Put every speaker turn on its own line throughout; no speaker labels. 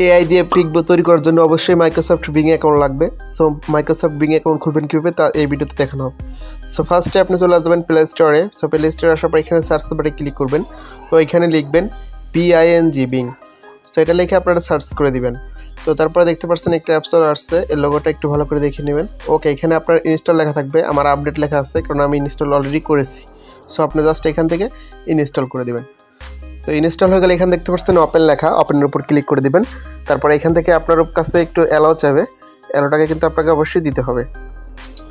AI দিয়ে pick তৈরি করার জন্য অবশ্যই মাইক্রোসফট বিং অ্যাকাউন্ট লাগবে। সো মাইক্রোসফট বিং অ্যাকাউন্ট খুলবেন কীভাবে তা এই ভিডিওতে দেখানো হবে। সো ফার্স্টে আপনি চলে আসবেন প্লে স্টোরে। সো প্লে স্টোরে আসার পর এখানে সার্চ বাটনে ক্লিক করবেন। তো এখানে লিখবেন BING বিং। সো এটা লিখে আপনারা সার্চ করে দিবেন। তো তারপরে দেখতে পাচ্ছেন একটা অ্যাপস আসছে, এর লোগোটা একটু ভালো করে দেখে নেবেন। ওকে, এখানে আপনার ইনস্টল লেখা থাকবে, আমার আপডেট লেখা আছে কারণ আমি ইনস্টল অলরেডি করেছি। সো আপনি জাস্ট এখান থেকে ইনস্টল করে দেবেন। তো ইনস্টল হয়ে গেলে এখানে দেখতে পাচ্ছেন ওপেন লেখা, ওপেনের উপর ক্লিক করে দিবেন। তারপরে এখান থেকে আপনার কাছে একটু অ্যালাও চাইবে, অ্যালাওটাকে কিন্তু আপনাকে অবশ্যই দিতে হবে।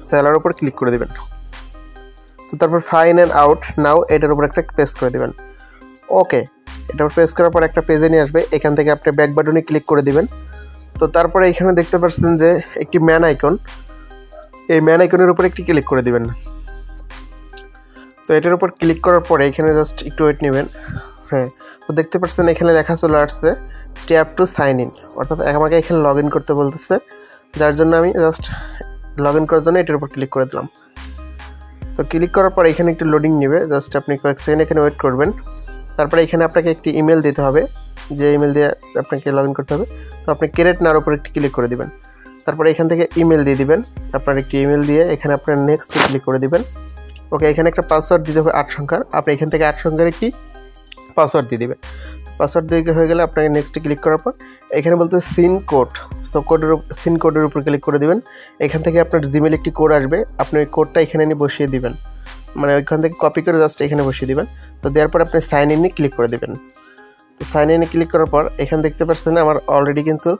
সো অ্যালাওর উপর ক্লিক করে দিবেন। তো তারপর ফাইন অ্যান্ড আউট নাও এটার উপর একটা প্রেস করে দিবেন। ওকে, এটার উপর প্রেস করার পর একটা পেজে নিয়ে আসবে, এখান থেকে আপনি ব্যাক বাটনে ক্লিক করে দিবেন। তো তারপরে এখানে দেখতে পাচ্ছেন যে একটি ম্যান আইকন, এই ম্যান আইকনের উপর একটি ক্লিক করে দিবেন। তো এটার উপর ক্লিক করার পরে এখানে জাস্ট একটু ওয়েট নেবেন। হ্যাঁ, তো দেখতে পাচ্ছেন এখানে লেখা চলে আসছে ট্যাপ টু সাইন ইন, অর্থাৎ আমাকে এখানে লগ ইন করতে বলতেছে, যার জন্য আমি জাস্ট লগ ইন করার জন্য এটার উপর ক্লিক করে দিলাম। তো ক্লিক করার পর এখানে একটু লোডিং নেবে, জাস্ট আপনি কয়েক সেকেন্ড এখানে ওয়েট করবেন। তারপরে এখানে আপনাকে একটি ইমেল দিতে হবে, যে ইমেল দিয়ে আপনাকে লগ ইন করতে হবে। তো আপনি ক্রিয়েট নাওর উপর একটি ক্লিক করে দিবেন। তারপরে এখান থেকে ইমেল দিয়ে দিবেন, আপনার একটি ইমেল দিয়ে এখানে আপনার নেক্সটে ক্লিক করে দিবেন। ওকে, এখানে একটা পাসওয়ার্ড দিতে হবে 8 সংখ্যার, আপনি এখান থেকে 8 সংখ্যার একটি পাসওয়ার্ড দিয়ে দিবেন। পাসওয়ার্ড দিয়ে হয়ে গেলে আপনাকে নেক্সটে ক্লিক করার পর এখানে বলতে সিন কোড, সো সিন কোডের উপর ক্লিক করে দিবেন। এখান থেকে আপনার জিমেল একটি কোড আসবে, আপনি ওই কোডটা এখানে নিয়ে বসিয়ে দিবেন, মানে ওইখান থেকে কপি করে জাস্ট এখানে বসিয়ে দিবেন। তো দেওয়ার পর আপনি সাইন ইনে ক্লিক করে দেবেন। তো সাইন ইনে ক্লিক করার পর এখানে দেখতে পাচ্ছেন আমার অলরেডি কিন্তু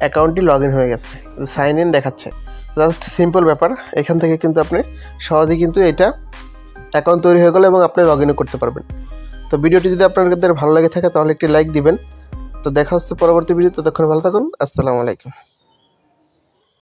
অ্যাকাউন্টটি লগ ইন হয়ে গেছে, সাইন ইন দেখাচ্ছে। জাস্ট সিম্পল ব্যাপার, এখান থেকে কিন্তু আপনি সহজেই কিন্তু এটা অ্যাকাউন্ট তৈরি হয়ে গেল এবং আপনি লগ ইনও করতে পারবেন। তো ভিডিওটি যদি আপনাদের ভালো লাগে থাকে তাহলে একটি লাইক দিবেন। তো দেখা হচ্ছে পরবর্তী ভিডিও, ততক্ষণ ভালো থাকুন। আসসালামু আলাইকুম।